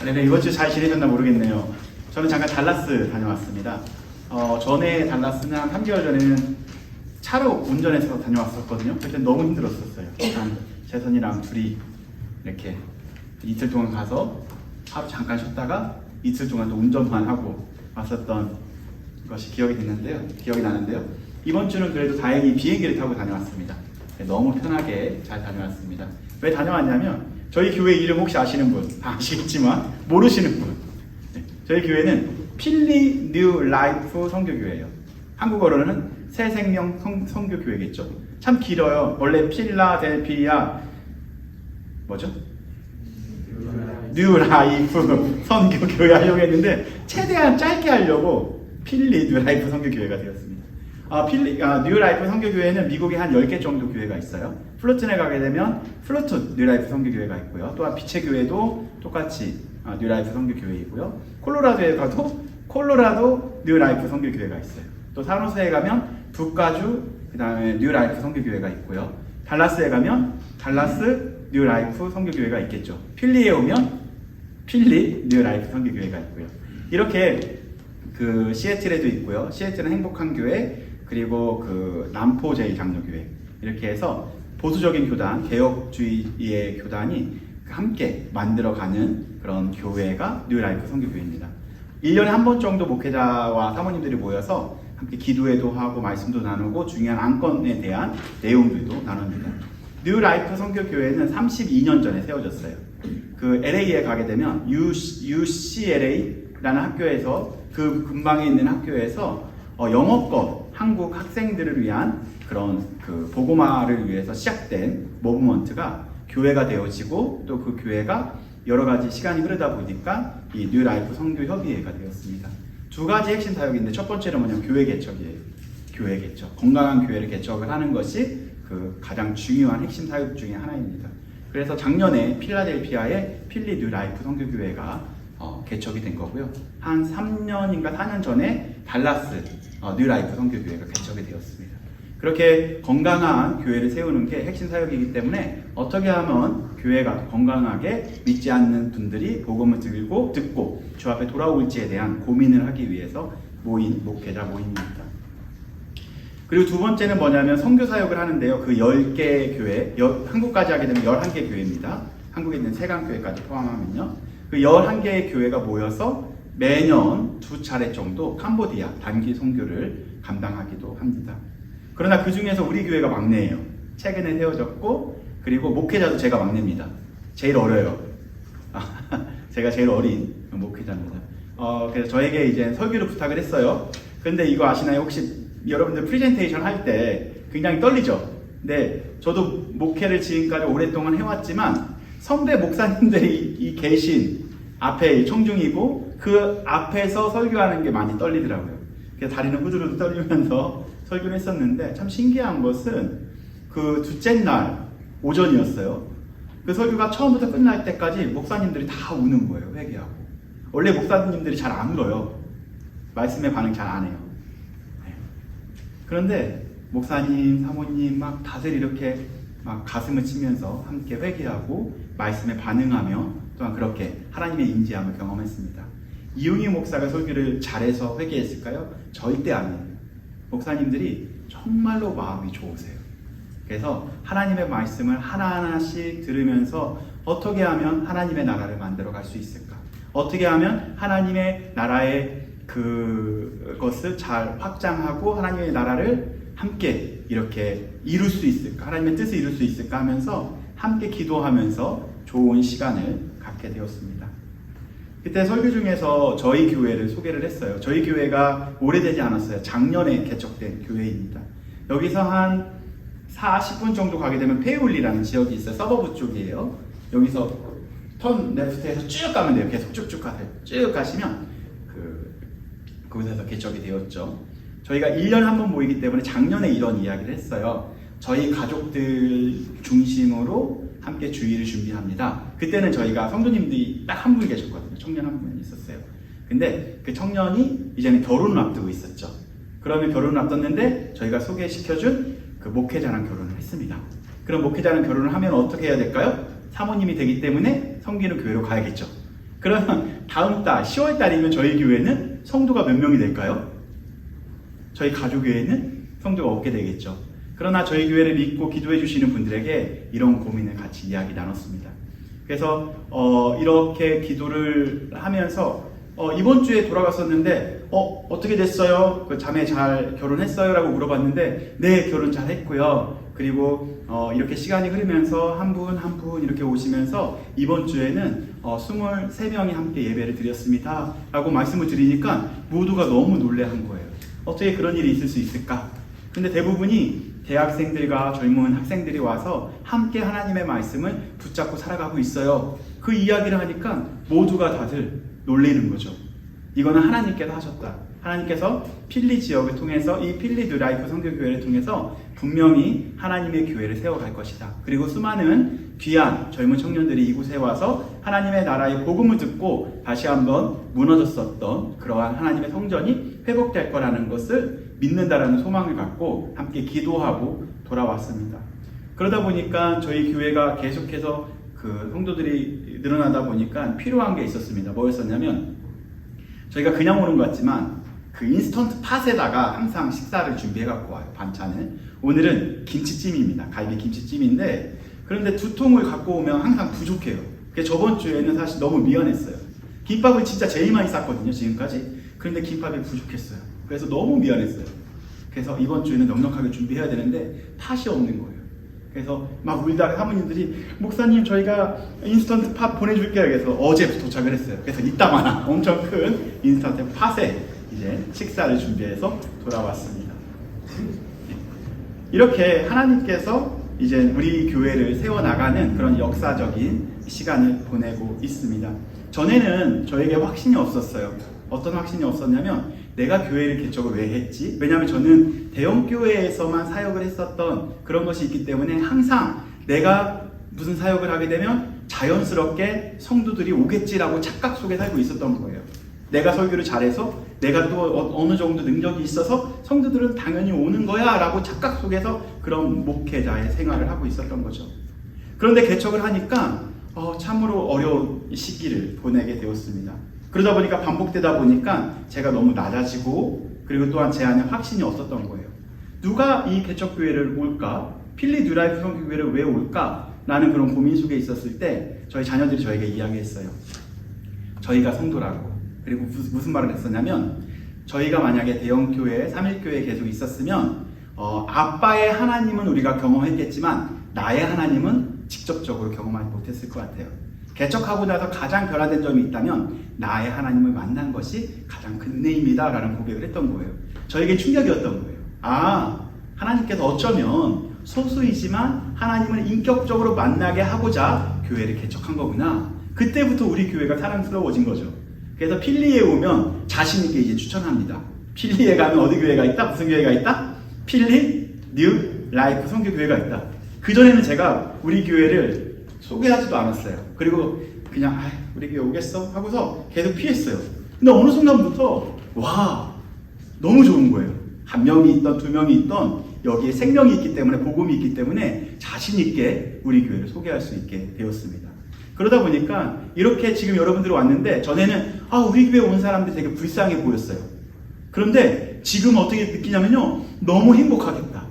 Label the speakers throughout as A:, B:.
A: 네, 이번 주 잘 지내셨나 모르겠네요. 저는 잠깐 달라스 다녀왔습니다. 전에 달라스는 한 3개월 전에는 차로 운전해서 다녀왔었거든요. 그때 너무 힘들었었어요. 한 재선이랑 둘이 이렇게 이틀 동안 가서 하루 잠깐 쉬었다가 이틀 동안 또 운전만 하고 왔었던 것이 기억이 나는데요. 이번 주는 그래도 다행히 비행기를 타고 다녀왔습니다. 네, 너무 편하게 잘 다녀왔습니다. 왜 다녀왔냐면 저희 교회 이름 혹시 아시는 분? 다 아시겠지만 모르시는 분. 네, 저희 교회는 필리 뉴 라이프 선교교회예요. 한국어로는 새 생명 선교교회겠죠. 참 길어요. 원래 필라델피아 뭐죠? 뉴 라이프 선교교회 하려고 했는데 최대한 짧게 하려고 필리 뉴 라이프 선교교회가 되었습니다. 뉴 라이프 선교교회는 미국에 한 10개 정도 교회가 있어요. 플루튼에 가게 되면 플루튼 뉴 라이프 선교교회가 있고요. 또한 빛의 교회도 똑같이 뉴 라이프 선교교회이고요. 콜로라도에 가도 콜로라도 뉴 라이프 선교교회가 있어요. 또 산호세에 가면 북가주 그 다음에 뉴 라이프 선교교회가 있고요. 달라스에 가면 달라스 뉴 라이프 선교교회가 있겠죠. 필리에 오면 필리 뉴 라이프 선교교회가 있고요. 이렇게 그 시애틀에도 있고요. 시애틀은 행복한 교회, 그리고 그 남포 제1장로교회, 이렇게 해서 보수적인 교단, 개혁주의의 교단이 함께 만들어가는 그런 교회가 뉴 라이프 선교교회입니다. 1년에 한 번 정도 목회자와 사모님들이 모여서 함께 기도회도 하고 말씀도 나누고 중요한 안건에 대한 내용들도 나눕니다. 뉴 라이프 선교교회는 32년 전에 세워졌어요. 그 LA에 가게 되면 UCLA라는 학교에서 그 근방에 있는 학교에서 영어권 한국 학생들을 위한 그런 그 복음화를 위해서 시작된 모브먼트가 교회가 되어지고 또 그 교회가 여러 가지 시간이 흐르다 보니까 이 뉴 라이프 선교협의회가 되었습니다. 두 가지 핵심 사역인데 첫 번째는 뭐냐면 교회 개척이에요. 교회 개척. 건강한 교회를 개척을 하는 것이 그 가장 중요한 핵심 사역 중에 하나입니다. 그래서 작년에 필라델피아의 필리 뉴 라이프 선교교회가 개척이 된 거고요. 한 3년인가 4년 전에 달라스 뉴 라이프 선교교회가 개척이 되었습니다. 그렇게 건강한 교회를 세우는 게 핵심 사역이기 때문에 어떻게 하면 교회가 건강하게 믿지 않는 분들이 복음을 듣고 주 앞에 돌아올지에 대한 고민을 하기 위해서 모인 목회자 모임입니다. 그리고 두 번째는 뭐냐면 선교 사역을 하는데요. 그 10개 교회, 한국까지 하게 되면 11개 교회입니다. 한국에 있는 세강교회까지 포함하면요. 그 11개의 교회가 모여서 매년 2차례 정도 캄보디아 단기 선교를 감당하기도 합니다. 그러나 그 중에서 우리 교회가 막내예요. 최근에 세워졌고, 그리고 목회자도 제가 막내입니다. 제일 어려요. 제가 제일 어린 목회자입니다. 그래서 저에게 이제 설교를 부탁을 했어요. 근데 이거 아시나요? 혹시 여러분들 프레젠테이션 할 때 굉장히 떨리죠? 근데 저도 목회를 지금까지 오랫동안 해왔지만 선배 목사님들이 계신 앞에 청중이고 그 앞에서 설교하는 게 많이 떨리더라고요. 그래서 다리는 후두르도 떨리면서 설교를 했었는데 참 신기한 것은 그 둘째 날 오전이었어요. 그 설교가 처음부터 끝날 때까지 목사님들이 다 우는 거예요. 회개하고. 원래 목사님들이 잘 안 울어요. 말씀에 반응 잘 안 해요. 네. 그런데 목사님, 사모님 막 다들 이렇게 막 가슴을 치면서 함께 회개하고 말씀에 반응하며 또한 그렇게 하나님의 인지함을 경험했습니다. 이용희 목사가 설교를 잘해서 회개했을까요? 절대 아니에요. 목사님들이 정말로 마음이 좋으세요. 그래서 하나님의 말씀을 하나하나씩 들으면서 어떻게 하면 하나님의 나라를 만들어 갈 수 있을까? 어떻게 하면 하나님의 나라의 그것을 잘 확장하고 하나님의 나라를 함께 이렇게 이룰 수 있을까? 하나님의 뜻을 이룰 수 있을까 하면서 함께 기도하면서 좋은 시간을 갖게 되었습니다. 그때 설교 중에서 저희 교회를 소개를 했어요. 저희 교회가 오래되지 않았어요. 작년에 개척된 교회입니다. 여기서 한 40분 정도 가게 되면 페이올리라는 지역이 있어요. 서버브 쪽이에요. 여기서 턴 레프트에서 쭉 가면 돼요. 계속 쭉쭉 가세요. 쭉 가시면 그곳에서 개척이 되었죠. 저희가 1년에 한 번 모이기 때문에 작년에 이런 이야기를 했어요. 저희 가족들 중심으로 함께 주일을 준비합니다. 그때는 저희가 성도님들이 딱 한 분 계셨거든요. 청년 한 분 있었어요. 근데 그 청년이 이제는 결혼을 앞두고 있었죠. 그러면 결혼을 앞뒀는데 저희가 소개시켜준 그 목회자랑 결혼을 했습니다. 그럼 목회자랑 결혼을 하면 어떻게 해야 될까요? 사모님이 되기 때문에 섬기는 교회로 가야겠죠. 그러면 다음 달 10월 달이면 저희 교회는 성도가 몇 명이 될까요? 저희 가족교회는 성도가 없게 되겠죠. 그러나 저희 교회를 믿고 기도해 주시는 분들에게 이런 고민을 같이 이야기 나눴습니다. 그래서 이렇게 기도를 하면서 이번 주에 돌아갔었는데 어떻게 됐어요? 그 자매 잘 결혼했어요? 라고 물어봤는데 네, 결혼 잘 했고요. 그리고 이렇게 시간이 흐르면서 한 분 한 분 이렇게 오시면서 이번 주에는 23명이 함께 예배를 드렸습니다 라고 말씀을 드리니까 모두가 너무 놀래한 거예요. 어떻게 그런 일이 있을 수 있을까? 근데 대부분이 대학생들과 젊은 학생들이 와서 함께 하나님의 말씀을 붙잡고 살아가고 있어요. 그 이야기를 하니까 모두가 다들 놀리는 거죠. 이거는 하나님께서 하셨다. 하나님께서 필리 지역을 통해서 이 필리 뉴라이프 선교교회를 통해서 분명히 하나님의 교회를 세워갈 것이다. 그리고 수많은 귀한 젊은 청년들이 이곳에 와서 하나님의 나라의 복음을 듣고 다시 한번 무너졌었던 그러한 하나님의 성전이 회복될 거라는 것을 믿는다라는 소망을 갖고 함께 기도하고 돌아왔습니다. 그러다 보니까 저희 교회가 계속해서 그 성도들이 늘어나다 보니까 필요한 게 있었습니다. 뭐였었냐면 저희가 그냥 오는 것 같지만 그 인스턴트 팟에다가 항상 식사를 준비해 갖고 와요. 반찬을. 오늘은 김치찜입니다. 갈비 김치찜인데 그런데 2통을 갖고 오면 항상 부족해요. 그래서 저번 주에는 사실 너무 미안했어요. 김밥을 진짜 제일 많이 쌌거든요, 지금까지. 그런데 김밥이 부족했어요. 그래서 너무 미안했어요. 그래서 이번 주에는 넉넉하게 준비해야 되는데 팥이 없는 거예요. 그래서 막 울다가 사모님들이 목사님 저희가 인스턴트 팥 보내줄게요. 그래서 어제 도착을 했어요. 그래서 이따만한 엄청 큰 인스턴트 팥에 이제 식사를 준비해서 돌아왔습니다. 이렇게 하나님께서 이제 우리 교회를 세워나가는 그런 역사적인 시간을 보내고 있습니다. 전에는 저에게 확신이 없었어요. 어떤 확신이 없었냐면 내가 교회를 개척을 왜 했지? 왜냐하면 저는 대형 교회에서만 사역을 했었던 그런 것이 있기 때문에 항상 내가 무슨 사역을 하게 되면 자연스럽게 성도들이 오겠지라고 착각 속에 살고 있었던 거예요. 내가 설교를 잘해서 내가 또 어느 정도 능력이 있어서 성도들은 당연히 오는 거야 라고 착각 속에서 그런 목회자의 생활을 하고 있었던 거죠. 그런데 개척을 하니까 참으로 어려운 시기를 보내게 되었습니다. 그러다 보니까 반복되다 보니까 제가 너무 낮아지고 그리고 또한 제 안에 확신이 없었던 거예요. 누가 이 개척교회를 올까? 필리 뉴라이프 선교교회를 왜 올까? 라는 그런 고민 속에 있었을 때 저희 자녀들이 저에게 이야기했어요. 저희가 성도라고. 그리고 무슨 말을 했었냐면 저희가 만약에 대형교회, 3일교회에 계속 있었으면 아빠의 하나님은 우리가 경험했겠지만 나의 하나님은 직접적으로 경험하지 못했을 것 같아요. 개척하고 나서 가장 변화된 점이 있다면 나의 하나님을 만난 것이 가장 큰 은혜입니다 라는 고백을 했던 거예요. 저에게 충격이었던 거예요. 하나님께서 어쩌면 소수이지만 하나님을 인격적으로 만나게 하고자 교회를 개척한 거구나. 그때부터 우리 교회가 사랑스러워진 거죠. 그래서 필리에 오면 자신 있게 이제 추천합니다. 필리에 가면 어디 교회가 있다? 무슨 교회가 있다? 필리 뉴 라이프 선교교회가 있다. 그전에는 제가 우리 교회를 소개하지도 않았어요. 그리고 그냥 우리 교회 오겠어? 하고서 계속 피했어요. 근데 어느 순간부터 와 너무 좋은 거예요. 한 명이 있던 두 명이 있던 여기에 생명이 있기 때문에 복음이 있기 때문에 자신 있게 우리 교회를 소개할 수 있게 되었습니다. 그러다 보니까 이렇게 지금 여러분들이 왔는데 전에는 우리 교회 온 사람들이 되게 불쌍해 보였어요. 그런데 지금 어떻게 느끼냐면요. 너무 행복하겠다.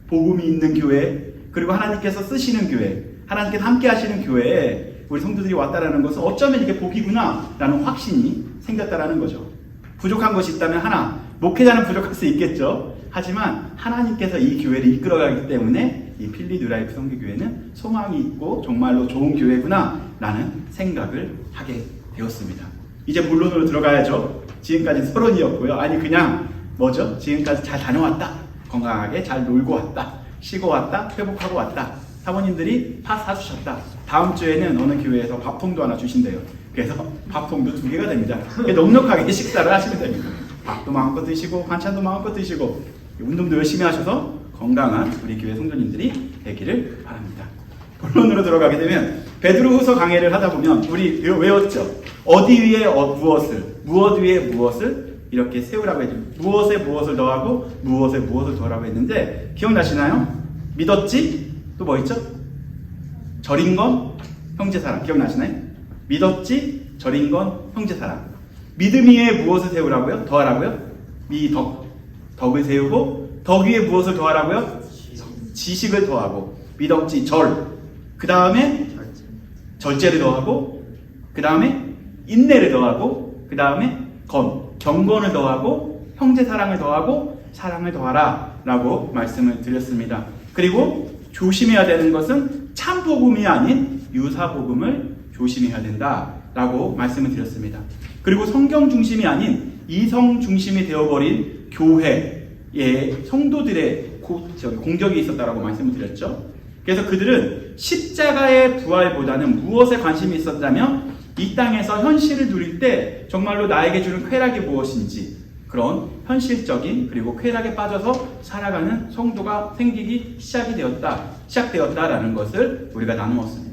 A: 복음이 있는 교회 그리고 하나님께서 쓰시는 교회 하나님께서 함께 하시는 교회에 우리 성도들이 왔다라는 것은 어쩌면 이게 복이구나 라는 확신이 생겼다라는 거죠. 부족한 것이 있다면 하나, 목회자는 부족할 수 있겠죠. 하지만 하나님께서 이 교회를 이끌어가기 때문에 이 필리 뉴라이프 선교교회는 소망이 있고 정말로 좋은 교회구나 라는 생각을 하게 되었습니다. 이제 본론으로 들어가야죠. 지금까지 서론이었고요. 그냥 뭐죠? 지금까지 잘 다녀왔다. 건강하게 잘 놀고 왔다. 쉬고 왔다. 회복하고 왔다. 사모님들이 다 사주셨다. 다음 주에는 어느 교회에서 밥통도 하나 주신대요. 그래서 밥통도 2개가 됩니다. 넉넉하게 식사를 하시면 됩니다. 밥도 마음껏 드시고 반찬도 마음껏 드시고 운동도 열심히 하셔서 건강한 우리 교회 성도님들이 되기를 바랍니다. 본론으로 들어가게 되면 베드로후서 강해를 하다 보면 우리 외웠죠. 어디 위에 무엇을, 무엇 위에 무엇을 이렇게 세우라고 했죠. 무엇에 무엇을 더하고 무엇에 무엇을 더하라고 했는데 기억나시나요? 믿었지? 또 뭐 있죠? 절인 것, 형제 사랑. 기억나시나요? 믿었지, 절인 건 형제사랑. 믿음 위에 무엇을 세우라고요? 더하라고요? 덕을 세우고 덕 위에 무엇을 더하라고요? 지식을 더하고 미덕지 절. 그 다음에 절제를 더하고 그 다음에 인내를 더하고 그 다음에 경건을 더하고 형제사랑을 더하고 사랑을 더하라 라고 말씀을 드렸습니다. 그리고 조심해야 되는 것은 참복음이 아닌 유사복음을 조심해야 된다 라고 말씀을 드렸습니다. 그리고 성경 중심이 아닌 이성 중심이 되어버린 교회의 성도들의 공격이 있었다라고 말씀을 드렸죠. 그래서 그들은 십자가의 부활보다는 무엇에 관심이 있었다면 이 땅에서 현실을 누릴 때 정말로 나에게 주는 쾌락이 무엇인지 그런 현실적인 그리고 쾌락에 빠져서 살아가는 성도가 생기기 시작되었다라는 것을 우리가 나누었습니다.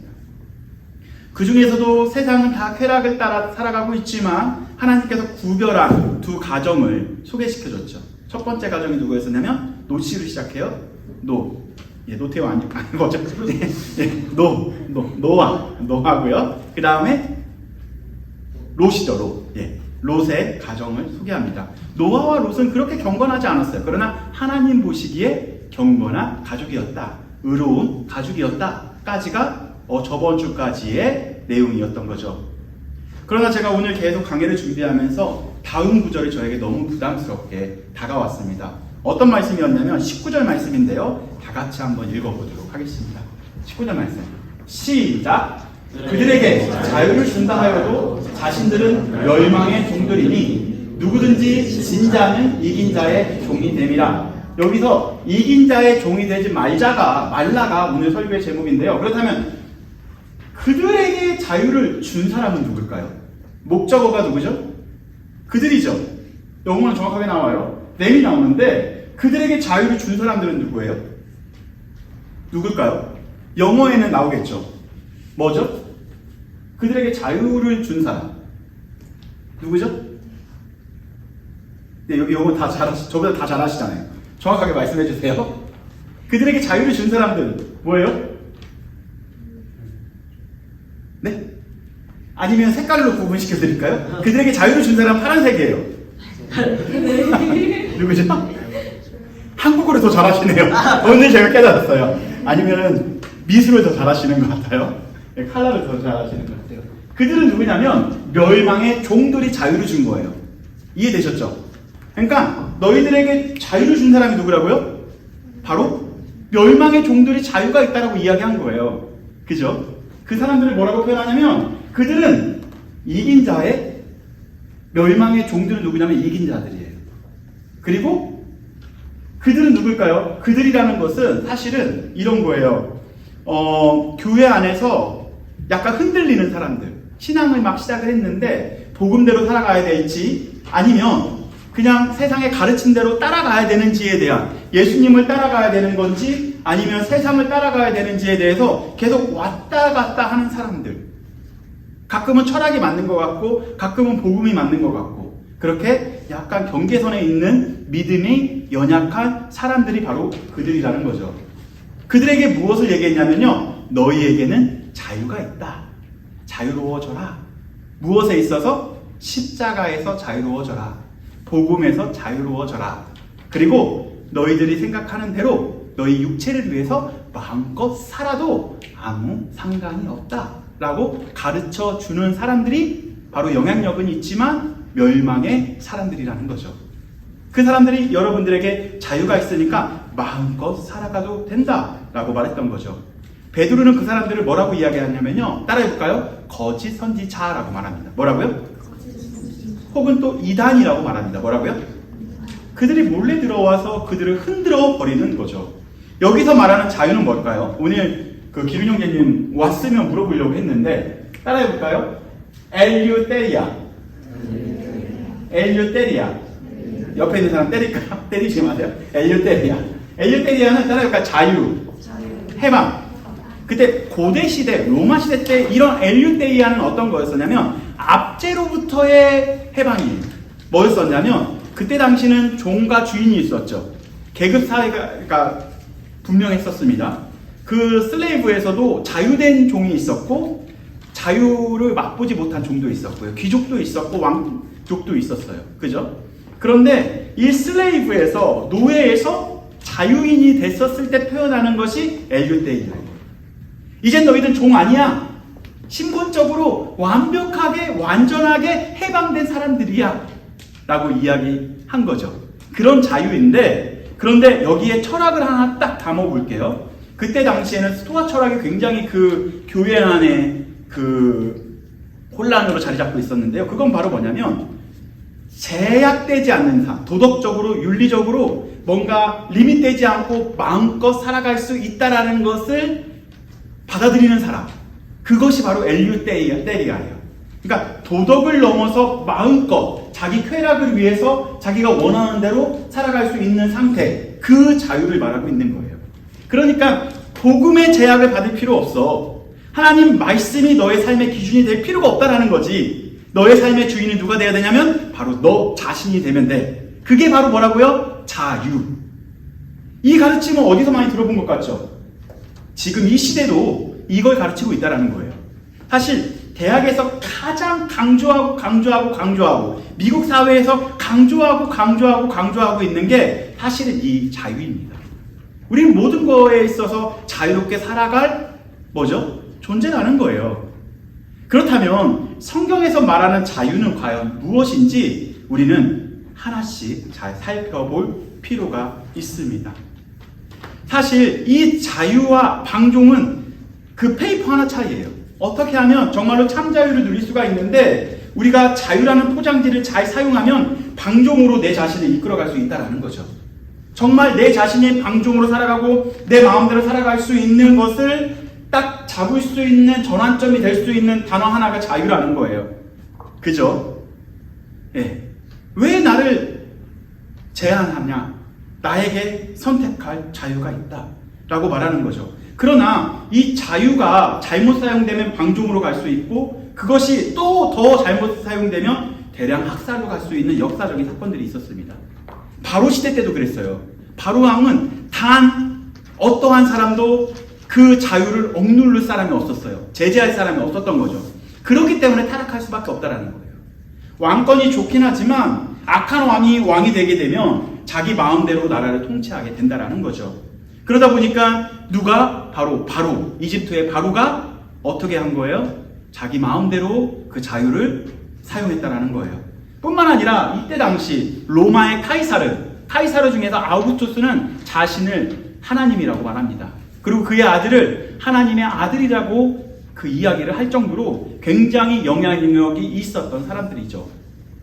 A: 그 중에서도 세상은 다 쾌락을 따라 살아가고 있지만 하나님께서 구별한 두 가정을 소개시켜줬죠. 첫 번째 가정이 누구였었냐면 노씨로 시작해요. 노태우 아니 뭐죠? 노하고요. 그 다음에 롯이죠. 롯의 가정을 소개합니다. 노아와 롯은 그렇게 경건하지 않았어요. 그러나 하나님 보시기에 경건한 가족이었다. 의로운 가족이었다까지가 저번 주까지의 내용이었던 거죠. 그러나 제가 오늘 계속 강의를 준비하면서 다음 구절이 저에게 너무 부담스럽게 다가왔습니다. 어떤 말씀이었냐면 19절 말씀인데요. 다 같이 한번 읽어보도록 하겠습니다. 19절 말씀 시작. 그들에게 자유를 준다 하여도 자신들은 멸망의 종들이니 누구든지 진자는 이긴 자의 종이 됨이라. 여기서 이긴 자의 종이 되지 말라가 오늘 설교의 제목인데요. 그렇다면 그들에게 자유를 준 사람은 누굴까요? 목적어가 누구죠? 그들이죠. 영어는 정확하게 나와요. 댐이 나오는데 그들에게 자유를 준 사람들은 누구예요? 누굴까요? 영어에는 나오겠죠. 뭐죠? 그들에게 자유를 준 사람 누구죠? 네, 여기 영어 저보다 다 잘하시잖아요. 정확하게 말씀해 주세요. 그들에게 자유를 준 사람들 뭐예요? 네? 아니면 색깔로 구분시켜 드릴까요? 그들에게 자유를 준 사람 파란색이에요. 누구죠? 한국어를 더 잘하시네요. 오늘 제가 깨달았어요. 아니면 미술을 더 잘하시는 것 같아요. 칼라를 더 잘하시는 것 같아요. 그들은 누구냐면 멸망의 종들이 자유를 준 거예요. 이해되셨죠? 그러니까 너희들에게 자유를 준 사람이 누구라고요? 바로 멸망의 종들이 자유가 있다라고 이야기한 거예요. 그죠? 그 사람들을 뭐라고 표현하냐면 그들은 이긴 자의 멸망의 종들은 누구냐면 이긴 자들이에요. 그리고 그들은 누굴까요? 그들이라는 것은 사실은 이런 거예요. 교회 안에서 약간 흔들리는 사람들, 신앙을 막 시작을 했는데 복음대로 살아가야 될지 아니면 그냥 세상의 가르침대로 따라가야 되는지에 대한, 예수님을 따라가야 되는 건지 아니면 세상을 따라가야 되는지에 대해서 계속 왔다 갔다 하는 사람들. 가끔은 철학이 맞는 것 같고 가끔은 복음이 맞는 것 같고 그렇게 약간 경계선에 있는 믿음이 연약한 사람들이 바로 그들이라는 거죠. 그들에게 무엇을 얘기했냐면요, 너희에게는 자유가 있다. 자유로워져라. 무엇에 있어서? 십자가에서 자유로워져라. 복음에서 자유로워져라. 그리고 너희들이 생각하는 대로 너희 육체를 위해서 마음껏 살아도 아무 상관이 없다 라고 가르쳐 주는 사람들이 바로 영향력은 있지만 멸망의 사람들이라는 거죠. 그 사람들이 여러분들에게 자유가 있으니까 마음껏 살아가도 된다 라고 말했던 거죠. 베드로는 그 사람들을 뭐라고 이야기하냐면요, 따라해볼까요? 거짓 선지자라고 말합니다. 뭐라고요? 혹은 또 이단이라고 말합니다. 뭐라고요? 그들이 몰래 들어와서 그들을 흔들어 버리는 거죠. 여기서 말하는 자유는 뭘까요? 오늘 그 기륜 형제님 왔으면 물어보려고 했는데 따라해볼까요? 엘유테리아. 옆에 있는 사람 때릴까요? 때리지 마세요. 엘유테리아는 따라해볼까요? 자유, 해방. 그때 고대 시대, 로마 시대 때 이런 엘유테리아는 어떤 거였었냐면 압제로부터의 해방이에요. 뭐였었냐면 그때 당시는 종과 주인이 있었죠. 계급 사회가 분명했었습니다. 그 슬레이브에서도 자유된 종이 있었고 자유를 맛보지 못한 종도 있었고요. 귀족도 있었고 왕족도 있었어요. 그죠? 그런데 이 슬레이브에서 노예에서 자유인이 됐었을 때 표현하는 것이 엘유대이아예요. 이젠 너희들 종 아니야. 신분적으로 완벽하게 완전하게 해방된 사람들이야 라고 이야기한 거죠. 그런 자유인데, 그런데 여기에 철학을 하나 딱 담아볼게요. 그때 당시에는 스토아 철학이 굉장히 그 교회 안에 그 혼란으로 자리 잡고 있었는데요. 그건 바로 뭐냐면 제약되지 않는 삶, 도덕적으로 윤리적으로 뭔가 리밋되지 않고 마음껏 살아갈 수 있다라는 것을 받아들이는 사람, 그것이 바로 엘유테리아예요. 그러니까 도덕을 넘어서 마음껏 자기 쾌락을 위해서 자기가 원하는 대로 살아갈 수 있는 상태, 그 자유를 말하고 있는 거예요. 그러니까 복음의 제약을 받을 필요 없어. 하나님 말씀이 너의 삶의 기준이 될 필요가 없다라는 거지. 너의 삶의 주인이 누가 돼야 되냐면 바로 너 자신이 되면 돼. 그게 바로 뭐라고요? 자유. 이 가르침은 어디서 많이 들어본 것 같죠? 지금 이 시대도 이걸 가르치고 있다는 거예요. 사실 대학에서 가장 강조하고 미국 사회에서 강조하고 있는 게 사실은 이 자유입니다. 우리는 모든 거에 있어서 자유롭게 살아갈 뭐죠? 존재라는 거예요. 그렇다면 성경에서 말하는 자유는 과연 무엇인지 우리는 하나씩 잘 살펴볼 필요가 있습니다. 사실 이 자유와 방종은 그 페이퍼 하나 차이예요. 어떻게 하면 정말로 참 자유를 누릴 수가 있는데 우리가 자유라는 포장지를 잘 사용하면 방종으로 내 자신을 이끌어갈 수 있다는 거죠. 정말 내 자신이 방종으로 살아가고 내 마음대로 살아갈 수 있는 것을 딱 잡을 수 있는 전환점이 될 수 있는 단어 하나가 자유라는 거예요. 그죠? 예. 왜 나를 제한하냐? 나에게 선택할 자유가 있다 라고 말하는 거죠. 그러나 이 자유가 잘못 사용되면 방종으로 갈 수 있고 그것이 또 더 잘못 사용되면 대량 학살로 갈 수 있는 역사적인 사건들이 있었습니다. 바로 시대 때도 그랬어요. 바로 왕은 단 어떠한 사람도 그 자유를 억누를 사람이 없었어요. 제재할 사람이 없었던 거죠. 그렇기 때문에 타락할 수밖에 없다는 거예요. 왕권이 좋긴 하지만 악한 왕이 되게 되면 자기 마음대로 나라를 통치하게 된다는 거죠. 그러다 보니까 누가 바로 이집트의 바로가 어떻게 한 거예요? 자기 마음대로 그 자유를 사용했다는 거예요. 뿐만 아니라 이때 당시 로마의 카이사르 중에서 아우구스투스는 자신을 하나님이라고 말합니다. 그리고 그의 아들을 하나님의 아들이라고 그 이야기를 할 정도로 굉장히 영향력이 있었던 사람들이죠.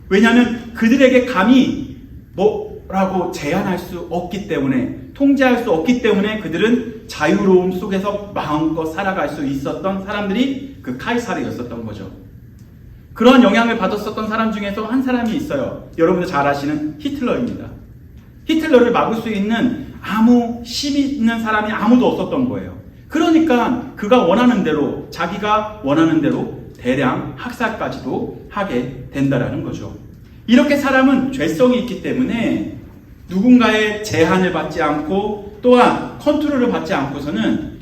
A: 왜냐하면 그들에게 감히 뭐라고 제한할 수 없기 때문에, 통제할 수 없기 때문에 그들은 자유로움 속에서 마음껏 살아갈 수 있었던 사람들이 그 카이사르였었던 거죠. 그런 영향을 받았었던 사람 중에서 한 사람이 있어요. 여러분들 잘 아시는 히틀러입니다. 히틀러를 막을 수 있는 아무 힘이 있는 사람이 아무도 없었던 거예요. 그러니까 그가 원하는 대로, 자기가 원하는 대로 대량 학살까지도 하게 된다라는 거죠. 이렇게 사람은 죄성이 있기 때문에 누군가의 제한을 받지 않고 또한 컨트롤을 받지 않고서는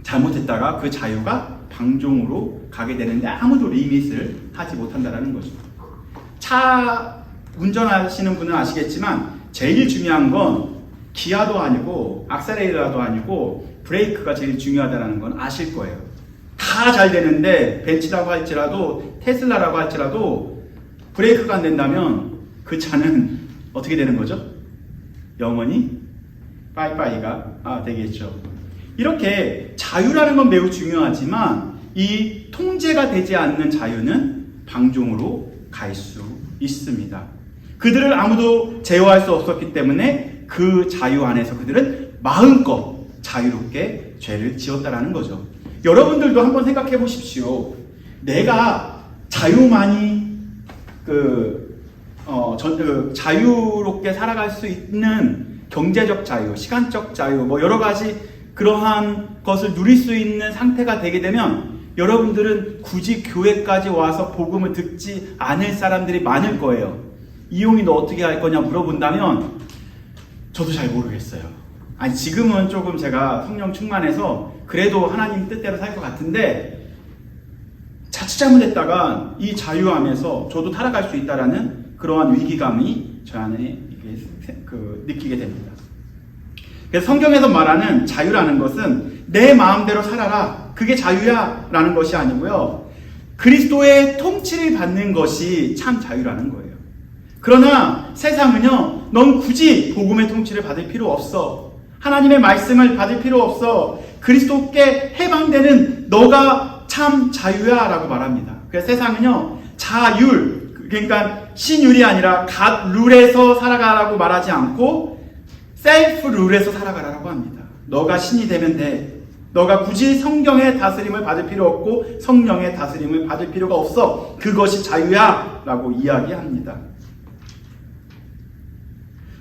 A: 잘못했다가 그 자유가 방종으로 가게 되는데 아무도 리밋을 하지 못한다라는 거죠. 차 운전하시는 분은 아시겠지만 제일 중요한 건 기아도 아니고 악셀레이터도 아니고 브레이크가 제일 중요하다는 건 아실 거예요. 다 잘 되는데 벤츠라고 할지라도 테슬라라고 할지라도 브레이크가 안 된다면 그 차는 어떻게 되는 거죠? 영원히 빠이빠이가 되겠죠. 이렇게 자유라는 건 매우 중요하지만 이 통제가 되지 않는 자유는 방종으로 갈 수 있습니다. 그들을 아무도 제어할 수 없었기 때문에 그 자유 안에서 그들은 마음껏 자유롭게 죄를 지었다라는 거죠. 여러분들도 한번 생각해 보십시오. 내가 자유만이 자유롭게 살아갈 수 있는 경제적 자유, 시간적 자유, 뭐 여러 가지 그러한 것을 누릴 수 있는 상태가 되게 되면 여러분들은 굳이 교회까지 와서 복음을 듣지 않을 사람들이 많을 거예요. 이용이 너 어떻게 할 거냐 물어본다면 저도 잘 모르겠어요. 아니 지금은 조금 제가 성령 충만해서 그래도 하나님 뜻대로 살 것 같은데 자칫 잘못했다가 이 자유 안에서 저도 타락할 수 있다라는 그러한 위기감이 저 안에 느끼게 됩니다. 그래서 성경에서 말하는 자유라는 것은 내 마음대로 살아라, 그게 자유야 라는 것이 아니고요, 그리스도의 통치를 받는 것이 참 자유라는 거예요. 그러나 세상은요, 넌 굳이 복음의 통치를 받을 필요 없어, 하나님의 말씀을 받을 필요 없어, 그리스도께 해방되는 너가 참 자유야 라고 말합니다. 그래서 세상은요, 자율, 그러니까 신율이 아니라 갓 룰에서 살아가라고 말하지 않고 셀프 룰에서 살아가라고 합니다. 너가 신이 되면 돼. 너가 굳이 성경의 다스림을 받을 필요 없고 성령의 다스림을 받을 필요가 없어. 그것이 자유야 라고 이야기합니다.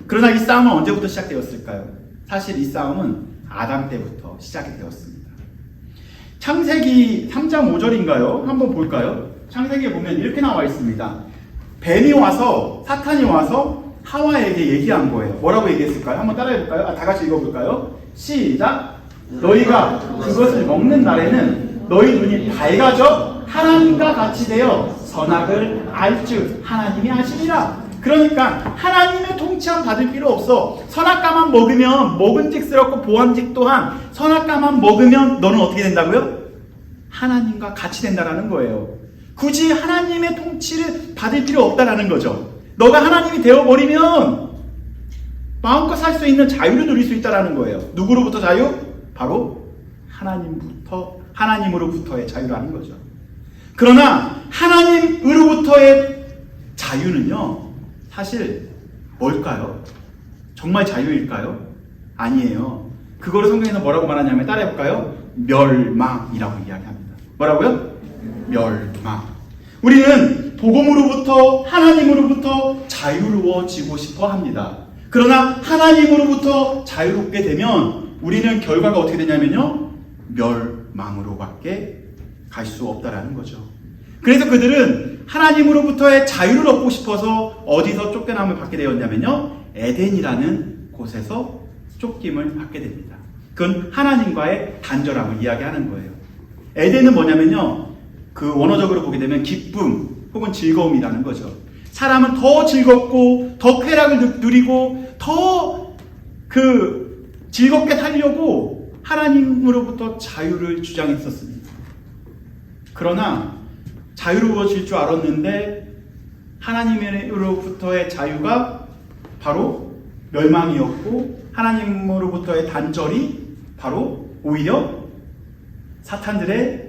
A: 그러나 이 싸움은 언제부터 시작되었을까요? 사실 이 싸움은 아담 때부터 시작이 되었습니다. 창세기 3장 5절인가요? 한번 볼까요? 창세기에 보면 이렇게 나와 있습니다. 뱀이 와서, 사탄이 와서 하와에게 얘기한 거예요. 뭐라고 얘기했을까요? 한번 따라해볼까요? 다 같이 읽어볼까요? 시작! 너희가 그것을 먹는 날에는 너희 눈이 밝아져 하나님과 같이 되어 선악을 알 줄 하나님이 아시리라. 그러니까 하나님의 통치함 받을 필요 없어. 선악과만 먹으면 먹은직스럽고 보암직 또한 선악과만 먹으면 너는 어떻게 된다고요? 하나님과 같이 된다라는 거예요. 굳이 하나님의 통치를 받을 필요 없다라는 거죠. 너가 하나님이 되어버리면 마음껏 살 수 있는 자유를 누릴 수 있다라는 거예요. 누구로부터 자유? 바로 하나님으로부터의 자유라는 거죠. 그러나 하나님으로부터의 자유는요, 사실 뭘까요? 정말 자유일까요? 아니에요. 그거를 성경에서 뭐라고 말하냐면 따라해볼까요? 멸망이라고 이야기합니다. 뭐라고요? 멸망. 우리는 복음으로부터, 하나님으로부터 자유로워지고 싶어 합니다. 그러나 하나님으로부터 자유롭게 되면 우리는 결과가 어떻게 되냐면요, 멸망으로밖에 갈 수 없다라는 거죠. 그래서 그들은 하나님으로부터의 자유를 얻고 싶어서 어디서 쫓겨남을 받게 되었냐면요, 에덴이라는 곳에서 쫓김을 받게 됩니다. 그건 하나님과의 단절함을 이야기하는 거예요. 에덴은 뭐냐면요, 그 원어적으로 보게 되면 기쁨 혹은 즐거움이라는 거죠. 사람은 더 즐겁고 더 쾌락을 누리고 더 즐겁게 살려고 하나님으로부터 자유를 주장했었습니다. 그러나 자유로워질 줄 알았는데 하나님으로부터의 자유가 바로 멸망이었고 하나님으로부터의 단절이 바로 오히려 사탄들의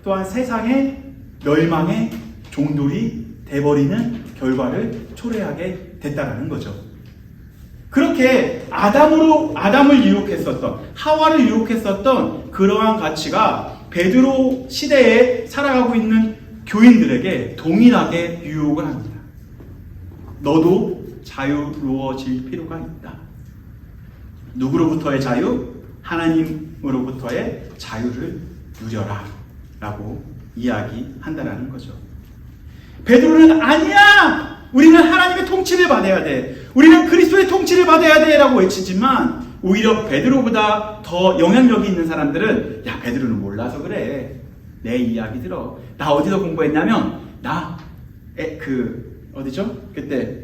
A: 또한 세상의 멸망의 종돌이 돼버리는 결과를 초래하게 됐다라는 거죠. 그렇게 아담을 유혹했었던, 하와를 유혹했었던 그러한 가치가 베드로 시대에 살아가고 있는 교인들에게 동일하게 유혹을 합니다. 너도 자유로워질 필요가 있다. 누구로부터의 자유? 하나님으로부터의 자유를 누려라 라고 이야기한다라는 거죠. 베드로는 아니야! 우리는 하나님의 통치를 받아야 돼. 우리는 그리스도의 통치를 받아야 돼 라고 외치지만 오히려 베드로보다 더 영향력이 있는 사람들은 야, 베드로는 몰라서 그래. 내 이야기 들어. 나 어디서 공부했냐면 어디죠? 그때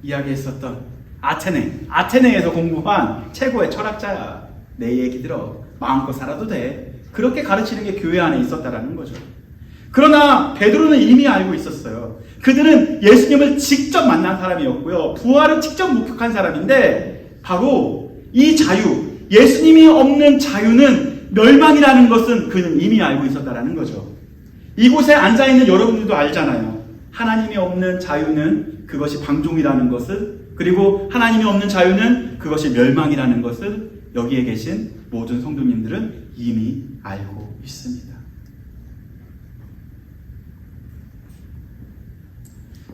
A: 이야기했었던 아테네에서 공부한 최고의 철학자야. 내 얘기 들어. 마음껏 살아도 돼. 그렇게 가르치는 게 교회 안에 있었다라는 거죠. 그러나 베드로는 이미 알고 있었어요. 그들은 예수님을 직접 만난 사람이었고요. 부활을 직접 목격한 사람인데 바로 이 자유, 예수님이 없는 자유는 멸망이라는 것은 그는 이미 알고 있었다라는 거죠. 이곳에 앉아있는 여러분들도 알잖아요. 하나님이 없는 자유는 그것이 방종이라는 것을, 그리고 하나님이 없는 자유는 그것이 멸망이라는 것을 여기에 계신 모든 성도님들은 이미 알고 있습니다.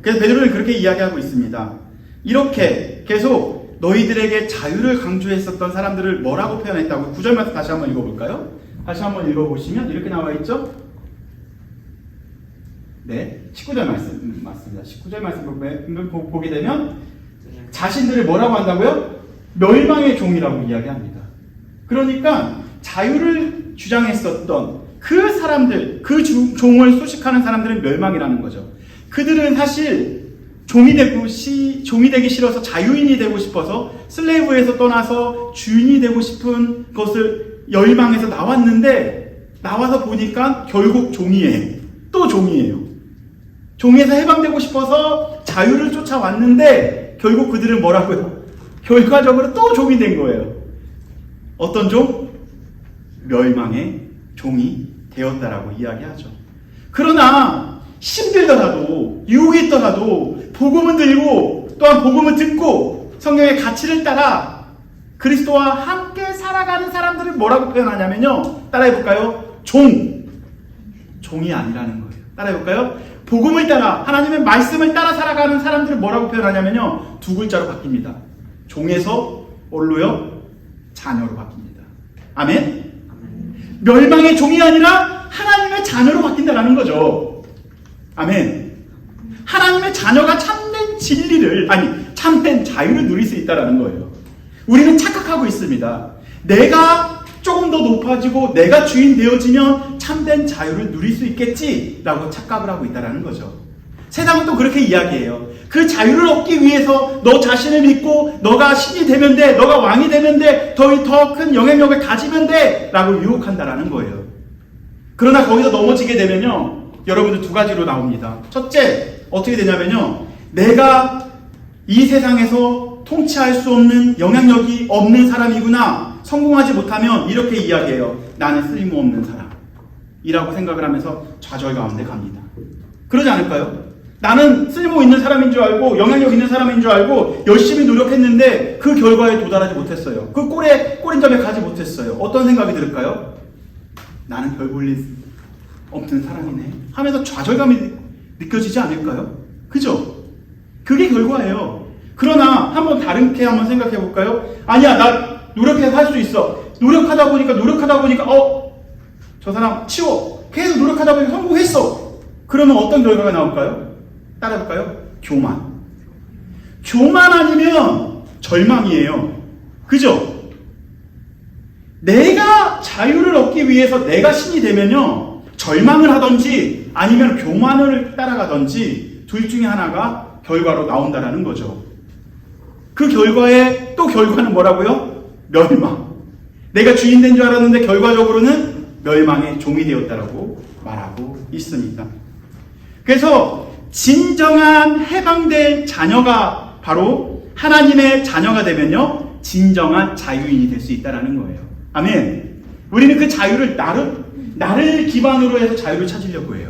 A: 그래서 베드로는 그렇게 이야기하고 있습니다. 이렇게 계속 너희들에게 자유를 강조했었던 사람들을 뭐라고 표현했다고? 9절 말씀 다시 한번 읽어볼까요? 다시 한번 읽어보시면 이렇게 나와 있죠? 네, 19절 말씀 맞습니다. 19절 말씀 보게 되면 자신들을 뭐라고 한다고요? 멸망의 종이라고 이야기합니다. 그러니까 자유를 주장했었던 그 사람들, 그 종을 수식하는 사람들은 멸망이라는 거죠. 그들은 사실 종이 되기 싫어서 자유인이 되고 싶어서 슬레이브에서 떠나서 주인이 되고 싶은 것을 열망해서 나와서 보니까 결국 종이에요. 또 종이에요. 종에서 해방되고 싶어서 자유를 쫓아왔는데 결국 그들은 뭐라고요? 결과적으로 또 종이 된 거예요. 어떤 종? 멸망의 종이 되었다라고 이야기하죠. 그러나 힘들더라도 유혹이 있더라도 복음을 들고 또한 복음을 듣고 성경의 가치를 따라 그리스도와 함께 살아가는 사람들을 뭐라고 표현하냐면요. 따라해볼까요? 종이 아니라는 거예요. 따라해볼까요? 복음을 따라 하나님의 말씀을 따라 살아가는 사람들을 뭐라고 표현하냐면요. 두 글자로 바뀝니다. 종에서 뭘로요? 자녀로 바뀝니다. 아멘? 멸망의 종이 아니라 하나님의 자녀로 바뀐다는 거죠. 아멘. 하나님의 자녀가 참된 진리를, 참된 자유를 누릴 수 있다는 거예요. 우리는 착각하고 있습니다. 내가 조금 더 높아지고 내가 주인 되어지면 참된 자유를 누릴 수 있겠지라고 착각을 하고 있다는 거죠. 세상은 또 그렇게 이야기해요. 그 자유를 얻기 위해서 너 자신을 믿고 너가 신이 되면 돼, 너가 왕이 되면 돼, 더 큰 영향력을 가지면 돼 라고 유혹한다라는 거예요. 그러나 거기서 넘어지게 되면요, 여러분들 두 가지로 나옵니다. 첫째, 어떻게 되냐면요, 내가 이 세상에서 통치할 수 없는 영향력이 없는 사람이구나, 성공하지 못하면 이렇게 이야기해요. 나는 쓸모없는 사람이라고 생각을 하면서 좌절 가운데 갑니다. 그러지 않을까요? 나는 쓸모 있는 사람인 줄 알고 영향력 있는 사람인 줄 알고 열심히 노력했는데 그 결과에 도달하지 못했어요. 그 꼬린점에 가지 못했어요. 어떤 생각이 들을까요? 나는 별 볼 일 없는 사람이네 하면서 좌절감이 느껴지지 않을까요? 그죠? 그게 결과예요. 그러나 한번 다르게 한번 생각해 볼까요? 아니야, 나 노력해서 할 수 있어. 노력하다 보니까 저 사람 치워. 계속 노력하다 보니까 성공했어. 그러면 어떤 결과가 나올까요? 따라볼까요? 교만 아니면 절망이에요. 그죠? 내가 자유를 얻기 위해서 내가 신이 되면요, 절망을 하든지 아니면 교만을 따라가든지 둘 중에 하나가 결과로 나온다라는 거죠. 그 결과의 또 결과는 뭐라고요? 멸망. 내가 주인 된 줄 알았는데 결과적으로는 멸망의 종이 되었다라고 말하고 있습니다. 그래서 진정한 해방될 자녀가 바로 하나님의 자녀가 되면요, 진정한 자유인이 될 수 있다는 거예요. 아멘. 우리는 그 자유를 나를 기반으로 해서 자유를 찾으려고 해요.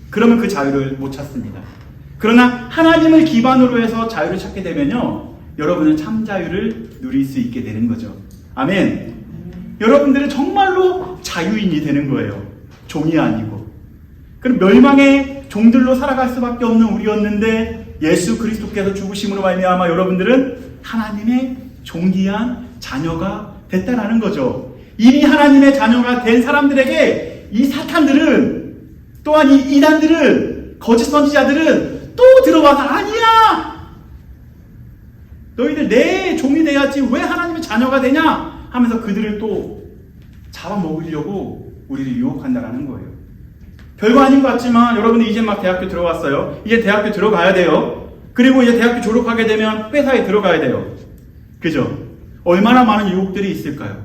A: 그러면 그 자유를 못 찾습니다. 그러나 하나님을 기반으로 해서 자유를 찾게 되면요, 여러분은 참 자유를 누릴 수 있게 되는 거죠. 아멘. 여러분들은 정말로 자유인이 되는 거예요. 종이 아니고. 그럼 멸망의 종들로 살아갈 수밖에 없는 우리였는데 예수 그리스도께서 죽으심으로 말미암아 여러분들은 하나님의 존귀한 자녀가 됐다라는 거죠. 이미 하나님의 자녀가 된 사람들에게 이 사탄들은, 또한 이 이단들은, 거짓 선지자들은 또 들어와서 아니야, 너희들 내 종이 돼야지 왜 하나님의 자녀가 되냐 하면서 그들을 또 잡아먹으려고 우리를 유혹한다라는 거예요. 별거 아닌 것 같지만 여러분들 이제 막 대학교 들어왔어요. 이제 대학교 들어가야 돼요. 그리고 이제 대학교 졸업하게 되면 회사에 들어가야 돼요. 그죠? 얼마나 많은 유혹들이 있을까요?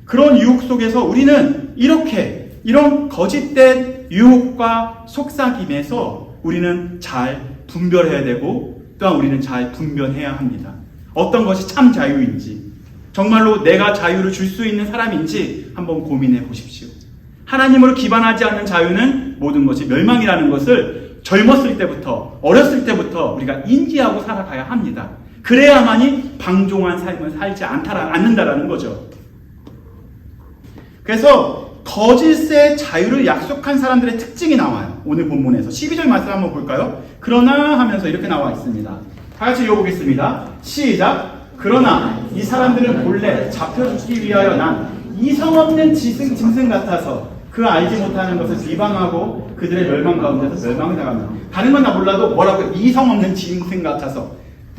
A: 그런 유혹 속에서 우리는 이런 거짓된 유혹과 속삭임에서 우리는 잘 분별해야 되고, 또한 우리는 잘 분별해야 합니다. 어떤 것이 참 자유인지, 정말로 내가 자유를 줄 수 있는 사람인지 한번 고민해 보십시오. 하나님으로 기반하지 않는 자유는 모든 것이 멸망이라는 것을 젊었을 때부터, 어렸을 때부터 우리가 인지하고 살아가야 합니다. 그래야만이 방종한 삶을 살지 않는다라는 거죠. 그래서 거짓의 자유를 약속한 사람들의 특징이 나와요. 오늘 본문에서 12절 말씀 한번 볼까요? 그러나 하면서 이렇게 나와 있습니다. 다 같이 읽어보겠습니다. 시작. 그러나 이 사람들은 본래 잡혀 죽기 위하여 난 이성 없는 짐승 같아서 그 알지 못하는 것을 비방하고 그들의 멸망 가운데서 멸망을 당합니다. 다른 건 다 몰라도 뭐라고요? 이성 없는 짐승 같아서.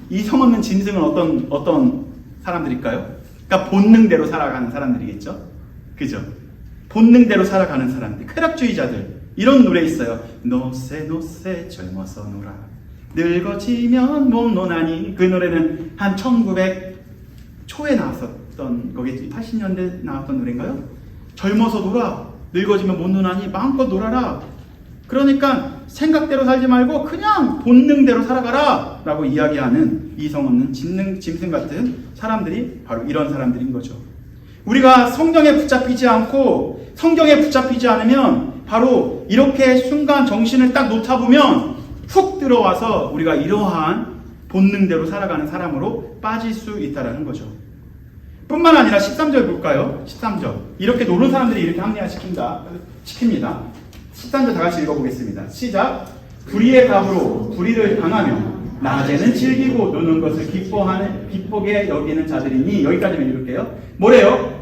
A: 이성 없는 짐승은 어떤 사람들일까요? 그러니까 본능대로 살아가는 사람들이겠죠? 그죠? 본능대로 살아가는 사람들, 쾌락주의자들. 이런 노래 있어요. 노세 노세 젊어서 놀아 늙어지면 못 노나니. 그 노래는 한 1900 초에 나왔었던 거겠지. 80년대 나왔던 노래인가요? 젊어서 놀아 늙어지면 못 노나니 마음껏 놀아라. 그러니까 생각대로 살지 말고 그냥 본능대로 살아가라 라고 이야기하는 이성 없는 짐승 같은 사람들이 바로 이런 사람들인 거죠. 우리가 성경에 붙잡히지 않고 성경에 붙잡히지 않으면 바로 이렇게 순간 정신을 딱 놓다 보면 훅 들어와서 우리가 이러한 본능대로 살아가는 사람으로 빠질 수 있다는 거죠. 뿐만 아니라 13절 볼까요? 13절. 이렇게 노는 사람들이 이렇게 합리화시킵니다. 13절 다 같이 읽어보겠습니다. 시작. 불의의 갑으로 불의를 당하며 낮에는 즐기고 노는 것을 기쁘게 여기는 자들이니. 여기까지만 읽을게요. 뭐래요?